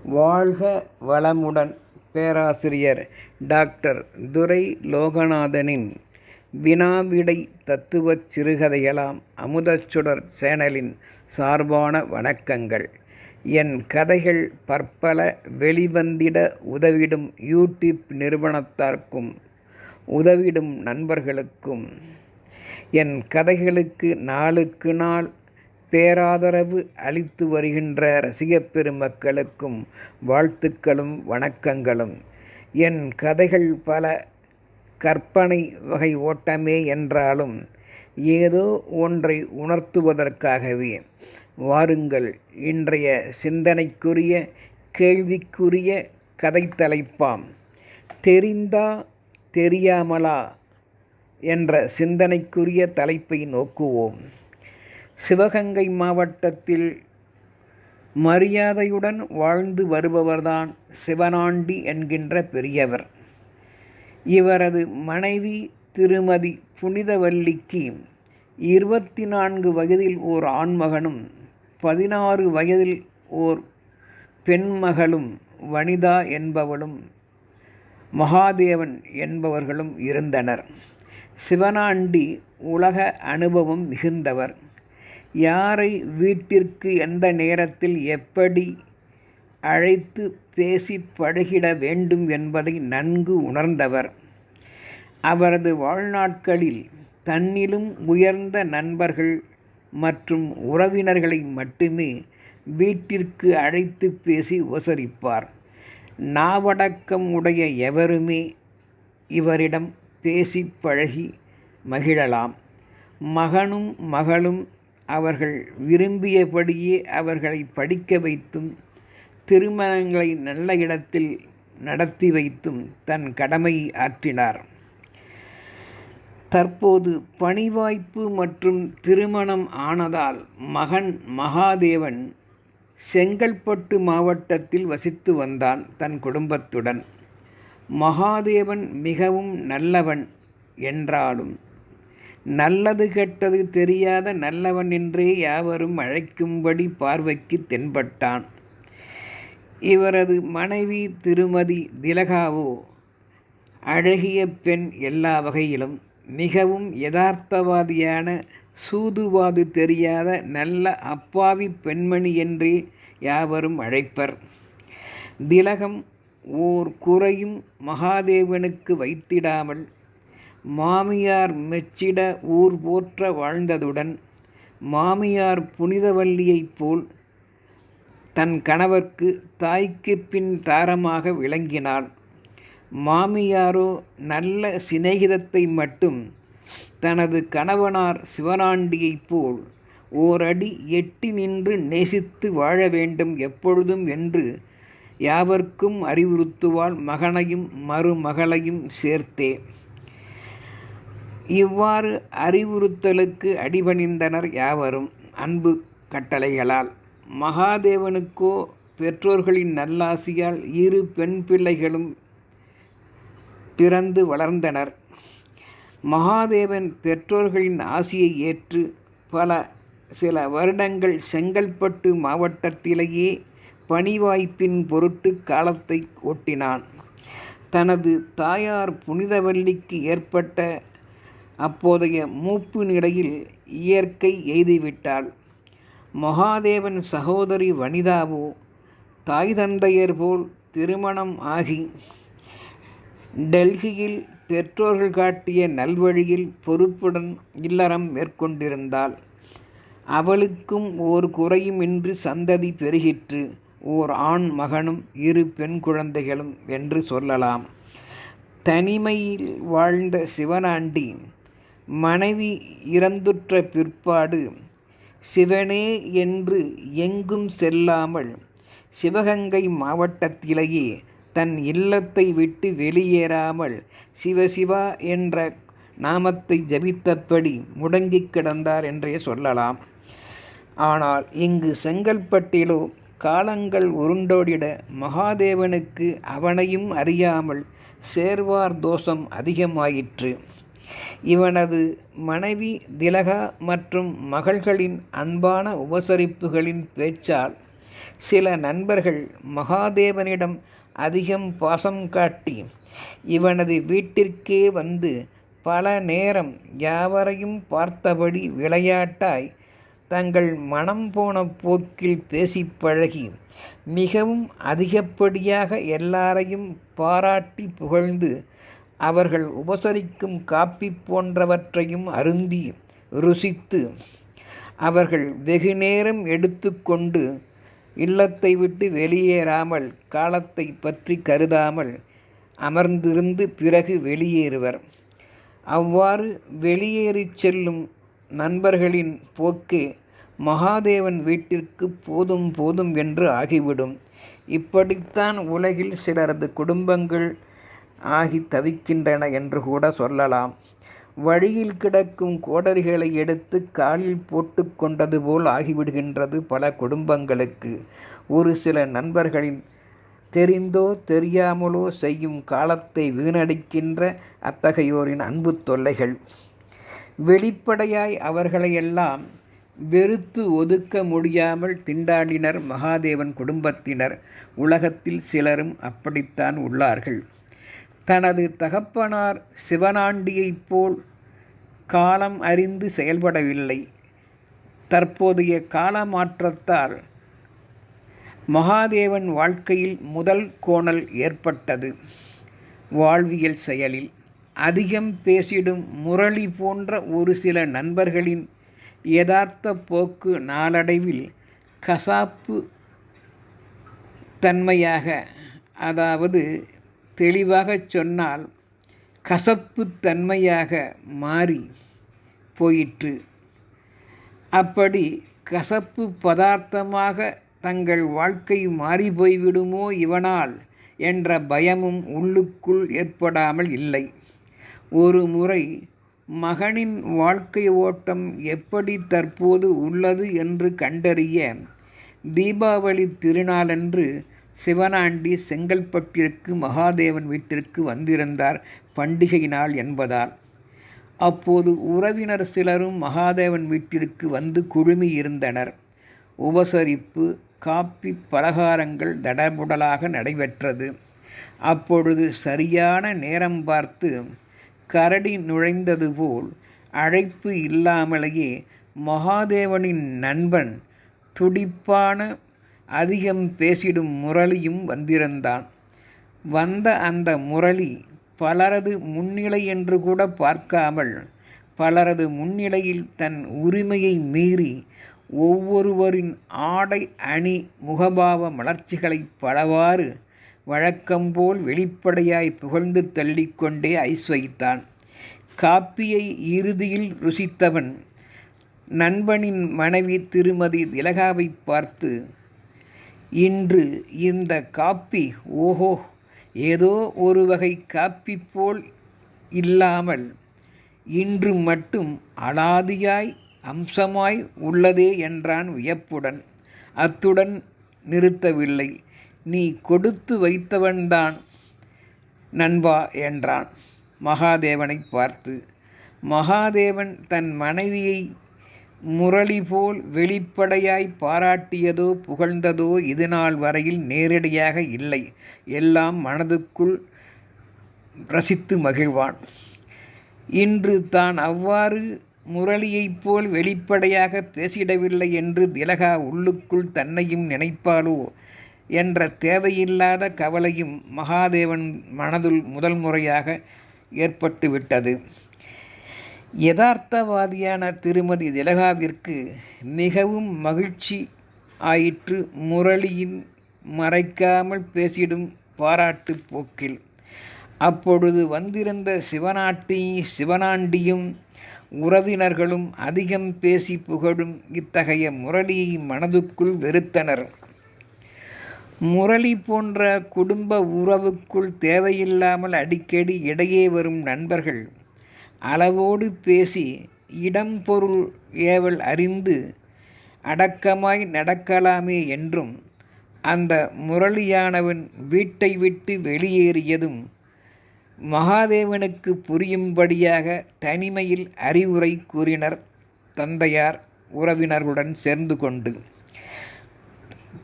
வாழ்க வளமுடன்! பேராசிரியர் டாக்டர் துரை லோகநாதனின் வினாவிடை தத்துவச் சிறுகதைகளாம் அமுதச்சுடர் சேனலின் சார்பான வணக்கங்கள். என் கதைகள் பற்பல வெளிவந்திட உதவிடும் யூடியூப் நிறுவனத்தார்க்கும் உதவிடும் நண்பர்களுக்கும் என் கதைகளுக்கு நாளுக்கு நாள் பேராதரவு அளித்து வருகின்ற ரசிகப் பெருமக்களுக்கும் வாழ்த்துக்களும் வணக்கங்களும். என் கதைகள் பல கற்பனை வகை ஓட்டமே என்றாலும் ஏதோ ஒன்றை உணர்த்துவதற்காகவே. வாருங்கள், இன்றைய சிந்தனைக்குரிய கேள்விக்குரிய கதை தலைப்பாம் தெரிந்தா தெரியாமலா என்ற சிந்தனைக்குரிய தலைப்பை நோக்குவோம். சிவகங்கை மாவட்டத்தில் மரியாதையுடன் வாழ்ந்து வருபவர்தான் சிவனாண்டி என்கின்ற பெரியவர். இவரது மனைவி திருமதி புனிதவல்லிக்கு 24 வயதில் ஓர் ஆண்மகனும் 16 வயதில் ஓர் பெண்மகளும் வனிதா என்பவளும் மகாதேவன் என்பவர்களும் இருந்தனர். சிவனாண்டி உலக அனுபவம் மிகுந்தவர். யாரை வீட்டிற்கு எந்த நேரத்தில் எப்படி அழைத்து பேசி பழகிட வேண்டும் என்பதை நன்கு உணர்ந்தவர். அவரது வாழ்நாட்களில் தன்னிலும் உயர்ந்த நண்பர்கள் மற்றும் உறவினர்களை மட்டுமே வீட்டிற்கு அழைத்து பேசி உபசரிப்பார். நாவடக்கம் உடைய எவருமே இவரிடம் பேசி பழகி மகிழலாம். மகனும் மகளும் அவர்கள் விரும்பியபடியே அவர்களை படிக்க வைத்தும் திருமணங்களை நல்ல இடத்தில் நடத்தி வைத்தும் தன் கடமையை ஆற்றினார். தற்போது பணிவாய்ப்பு மற்றும் திருமணம் ஆனதால் மகன் மகாதேவன் செங்கல்பட்டு மாவட்டத்தில் வசித்து வந்தான் தன் குடும்பத்துடன். மகாதேவன் மிகவும் நல்லவன் என்றாலும் நல்லது கெட்டது தெரியாத நல்லவன் என்றே யாவரும் அழைக்கும்படி பார்வைக்கு தென்பட்டான். இவரது மனைவி திருமதி திலகாவோ அழகிய பெண், எல்லா வகையிலும் மிகவும் யதார்த்தவாதியான, சூதுவாது தெரியாத நல்ல அப்பாவி பெண்மணி என்றே யாவரும் அழைப்பர். திலகம் ஓர் குறையும் மகாதேவனுக்கு வைத்திடாமல் மாமியார் மெச்சிட ஊர் போற்ற வாழ்ந்ததுடன் மாமியார் புனிதவல்லியைப் போல் தன் கணவர்க்கு தாய்க்கு பின் தாரமாக விளங்கினாள். மாமியாரோ நல்ல சிநேகிதத்தை மட்டும் தனது கணவனார் சிவனாண்டியைப் போல் ஓரடி எட்டி நின்று நேசித்து வாழ வேண்டும் எப்பொழுதும் என்று யாவர்க்கும் அறிவுறுத்துவாள், மகனையும் மருமகளையும் சேர்த்தே. இவ்வாறு அறிவுறுத்தலுக்கு அடிபணிந்தனர் யாவரும் அன்பு கட்டளைகளால். மகாதேவனுக்கோ பெற்றோர்களின் நல்லாசியால் 2 பெண் பிள்ளைகளும் பிறந்து வளர்ந்தனர். மகாதேவன் பெற்றோர்களின் ஆசியை ஏற்று சில வருடங்கள் செங்கல்பட்டு மாவட்டத்திலேயே பணிவாய்ப்பின் பொருட்டு காலத்தை ஓட்டினான். தனது தாயார் புனிதவல்லிக்கு ஏற்பட்ட அப்போதைய மூப்பு நிலையில் இயற்கை எய்துவிட்டாள். மகாதேவன் சகோதரி வனிதாவோ தாய் தந்தையர் போல் திருமணம் ஆகி டெல்லியில் பெற்றோர்கள் காட்டிய நல்வழியில் பொறுப்புடன் இல்லறம் மேற்கொண்டிருந்தாள். அவளுக்கும் ஓர் குறையுமின்றி சந்ததி பெருகிற்று. ஓர் ஆண் மகனும் 2 பெண் குழந்தைகளும் என்று சொல்லலாம். தனிமையில் வாழ்ந்த சிவனாண்டி மனைவி இறந்துற்ற பிற்பாடு சிவனே என்று எங்கும் செல்லாமல் சிவகங்கை மாவட்டத்திலேயே தன் இல்லத்தை விட்டு வெளியேறாமல் சிவசிவா என்ற நாமத்தை ஜபித்தபடி முடங்கி கிடந்தார் என்றே சொல்லலாம். ஆனால் இங்கு செங்கல்பட்டிலோ காலங்கள் உருண்டோடிட மகாதேவனுக்கு அவனையும் அறியாமல் சேர்வார் தோஷம் அதிகமாயிற்று. இவனது மனைவி திலகா மற்றும் மகள்களின் அன்பான உபசரிப்புகளின் பேச்சால் சில நண்பர்கள் மகாதேவனிடம் அதிகம் பாசம் காட்டி இவனது வீட்டிற்கே வந்து பல நேரம் யாவரையும் பார்த்தபடி விளையாட்டாய் தங்கள் மனம் போன போக்கில் பேசி பழகி மிகவும் அதிகப்படியாக எல்லாரையும் பாராட்டி புகழ்ந்து அவர்கள் உபசரிக்கும் காப்பி போன்றவற்றையும் அருந்தி ருசித்து அவர்கள் வெகு நேரம் எடுத்துக்கொண்டு இல்லத்தை விட்டு வெளியேறாமல் காலத்தை பற்றி கருதாமல் அமர்ந்திருந்து பிறகு வெளியேறுவர். அவ்வாறு வெளியேறிச் செல்லும் நண்பர்களின் போக்கே மகாதேவன் வீட்டிற்கு போதும் போதும் என்று ஆகிவிடும். இப்படித்தான் உலகில் சிலரது குடும்பங்கள் ஆகி தவிக்கின்றன என்று கூட சொல்லலாம். வழியில் கிடக்கும் கோடரிகளை எடுத்து காலில் போட்டு கொண்டது போல் ஆகிவிடுகின்றது பல குடும்பங்களுக்கு. ஒரு சில நண்பர்களின் தெரிந்தோ தெரியாமலோ செய்யும் காலத்தை வீணடிக்கின்ற அத்தகையோரின் அன்பு தொல்லைகள். வெளிப்படையாய் அவர்களையெல்லாம் வெறுத்து ஒதுக்க முடியாமல் திண்டாடினர் மகாதேவன் குடும்பத்தினர். உலகத்தில் சிலரும் அப்படித்தான் உள்ளார்கள். தனது தகப்பனார் சிவனாண்டியைப் போல் காலம் அறிந்து செயல்படவில்லை. தற்போதைய காலமாற்றத்தால் மகாதேவன் வாழ்க்கையில் முதல் கோணல் ஏற்பட்டது. வாழ்வியல் செயலில் அதிகம் பேசிடும் முரளி போன்ற ஒரு சில நண்பர்களின் யதார்த்த போக்கு நாளடைவில் கசாப்பு தன்மையாக, அதாவது தெளிவாகச் சொன்னால் கசப்பு தன்மையாக மாறி போயிற்று. அப்படி கசப்பு பதார்த்தமாக தங்கள் வாழ்க்கை மாறி போய்விடுமோ இவனால் என்ற பயமும் உள்ளுக்குள் ஏற்படாமல் இல்லை. ஒரு முறை மகனின் வாழ்க்கை ஓட்டம் எப்படி தற்போது உள்ளது என்று கண்டறிய தீபாவளி திருநாளன்று சிவனாண்டி செங்கல்பட்டிற்கு மகாதேவன் வீட்டிற்கு வந்திருந்தார், பண்டிகை நாள் என்பதால். அப்போது உறவினர் சிலரும் மகாதேவன் வீட்டிற்கு வந்து குழுமியிருந்தனர். உபசரிப்பு, காப்பி, பலகாரங்கள் தடபுடலாக நடைபெற்றது. அப்பொழுது சரியான நேரம் பார்த்து கரடி நுழைந்தது போல் அழைப்பு இல்லாமலேயே மகாதேவனின் நண்பன் துடிப்பான அதிகம் பேசிடும் முரளியும் வந்திருந்தான். வந்த அந்த முரளி பலரது முன்னிலை என்று கூட பார்க்காமல் பலரது முன்னிலையில் தன் உரிமையை மீறி ஒவ்வொருவரின் ஆடை, அணி, முகபாவ மலர்ச்சிகளை பலவாறு வழக்கம்போல் வெளிப்படையாய் புகழ்ந்து தள்ளிக்கொண்டே ஐஸ் வைத்தான். காப்பியை இறுதியில் ருசித்தவன் நண்பனின் மனைவி திருமதி திலகாவை பார்த்து, இன்று இந்த காப்பி ஓஹோ, ஏதோ ஒரு வகை காப்பி போல் இல்லாமல் இன்று மட்டும் அலாதியாய் அம்சமாய் உள்ளதே என்றான் வியப்புடன். அத்துடன் நிறுத்தவில்லை. நீ கொடுத்து வைத்தவன்தான் நண்பா என்றான் மகாதேவனை பார்த்து. மகாதேவன் தன் மனைவியை முரளி போல் வெளிப்படையாய் பாராட்டியதோ புகழ்ந்ததோ இதுநாள் வரையில் நேரடியாக இல்லை. எல்லாம் மனதுக்குள் ரசித்து மகிழ்வான். இன்று தான் அவ்வாறு முரளியைப் போல் வெளிப்படையாக பேசிடவில்லை என்று திலகா உள்ளுக்குள் தன்னையும் நினைப்பாளோ என்ற தேவையில்லாத கவலையும் மகாதேவன் மனதுள் முதல் முறையாக ஏற்பட்டுவிட்டது. யதார்த்தவாதியான திருமதி திலகாவிற்கு மிகவும் மகிழ்ச்சி ஆயிற்று முரளியின் மறைக்காமல் பேசிடும் பாராட்டு போக்கில். அப்பொழுது வந்திருந்த சிவனாண்டியும் உறவினர்களும் அதிகம் பேசி புகழும் இத்தகைய முரளியை மனதுக்குள் வெறுத்தனர். முரளி போன்ற குடும்ப உறவுக்குள் தேவையில்லாமல் அடிக்கடி இடையே வரும் நண்பர்கள் அளவோடு பேசி இடம் பொருள் ஏவல் அறிந்து அடக்கமாய் நடக்கலாமே என்றும், அந்த முரளியானவன் வீட்டை விட்டு வெளியேறியதும் மகாதேவனுக்கு புரியும்படியாக தனிமையில் அறிவுரை கூறினர் தந்தையார் உறவினர்களுடன் சேர்ந்து கொண்டு.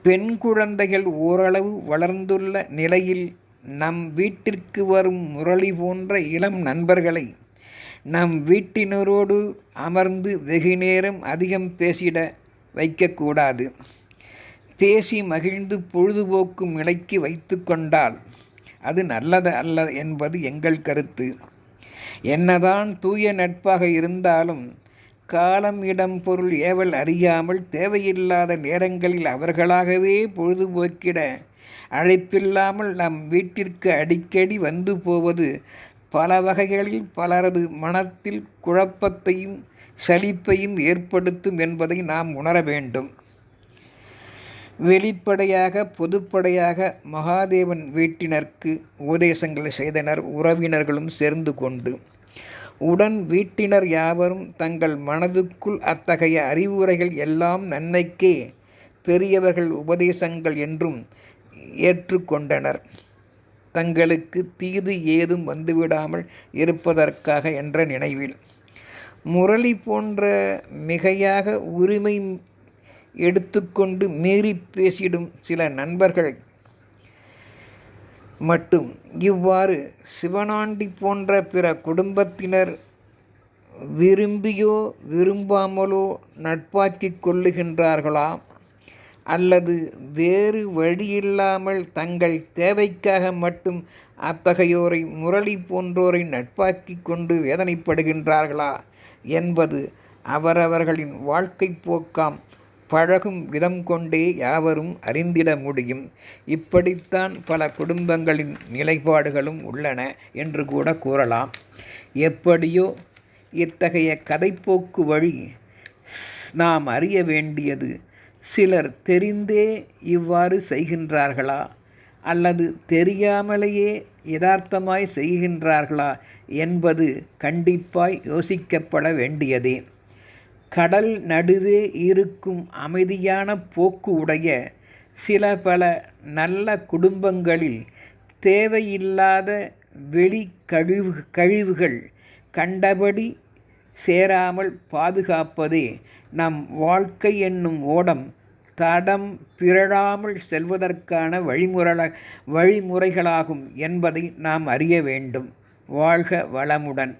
பெண் குழந்தைகள் ஓரளவு வளர்ந்துள்ள நிலையில் நம் வீட்டிற்கு வரும் முரளி போன்ற இளம் நண்பர்களை நம் வீட்டினரோடு அமர்ந்து வெகுநேரம் அதிகம் பேசிட வைக்கக்கூடாது. பேசி மகிழ்ந்து பொழுதுபோக்கும் நிலைக்கு வைத்து கொண்டால் அது நல்லது அல்ல என்பது எங்கள் கருத்து. என்னதான் தூய நட்பாக இருந்தாலும் காலம் இடம் பொருள் ஏவல் அறியாமல் தேவையில்லாத நேரங்களில் அவர்களாகவே பொழுதுபோக்கிட அழைப்பில்லாமல் நம் வீட்டிற்கு அடிக்கடி வந்து போவது பல வகைகளில் பலரது மனத்தில் குழப்பத்தையும் சலிப்பையும் ஏற்படுத்தும் என்பதை நாம் உணர வேண்டும். வெளிப்படையாக பொதுப்படையாக மகாதேவன் வீட்டினருக்கு உபதேசங்கள் செய்தனர். உறவினர்களும் சேர்ந்து கொண்டு உடன் வீட்டினர் யாவரும் தங்கள் மனதுக்குள் அத்தகைய அறிவுரைகள் எல்லாம் நன்மைக்கே பெரியவர்கள் உபதேசங்கள் என்றும் ஏற்றுக்கொண்டனர். தங்களுக்கு தீது ஏதும் வந்துவிடாமல் இருப்பதற்காக என்ற நினைவில். முரளி போன்ற மிகையாக உரிமை எடுத்துக்கொண்டு மீறி பேசிடும் சில நண்பர்கள் மட்டும் இவ்வாறு சிவனாண்டி போன்ற பிற குடும்பத்தினர் விரும்பியோ விரும்பாமலோ நட்பாக்கிக் கொள்ளுகின்றார்களா, அல்லது வேறு வழியில்லாமல் தங்கள் தேவைக்காக மட்டும் அத்தகையோரை முரளி போன்றோரை நட்பாக்கி கொண்டு வேதனைப்படுகின்றார்களா என்பது அவரவர்களின் வாழ்க்கை போக்காம் பழகும் விதம் கொண்டே யாவரும் அறிந்திட முடியும். இப்படித்தான் பல குடும்பங்களின் நிலைப்பாடுகளும் உள்ளன என்று கூட கூறலாம். எப்படியோ இத்தகைய கதைப்போக்கு வழி நாம் அறிய வேண்டியது, சிலர் தெரிந்தே இவ்வாறு செய்கின்றார்களா அல்லது தெரியாமலேயே யதார்த்தமாய் செய்கின்றார்களா என்பது கண்டிப்பாய் யோசிக்கப்பட வேண்டியதே. கடல் நடுவே இருக்கும் அமைதியான போக்கு உடைய சில பல நல்ல குடும்பங்களில் தேவையில்லாத வெளி கழிவுகள் கண்டபடி சேராமல் பாதுகாப்பதே நம் வாழ்க்கை என்னும் ஓடம் தடம் பிறழாமல் செல்வதற்கான வழிமுறைகளாகும் என்பதை நாம் அறிய வேண்டும். வாழ்க வளமுடன்.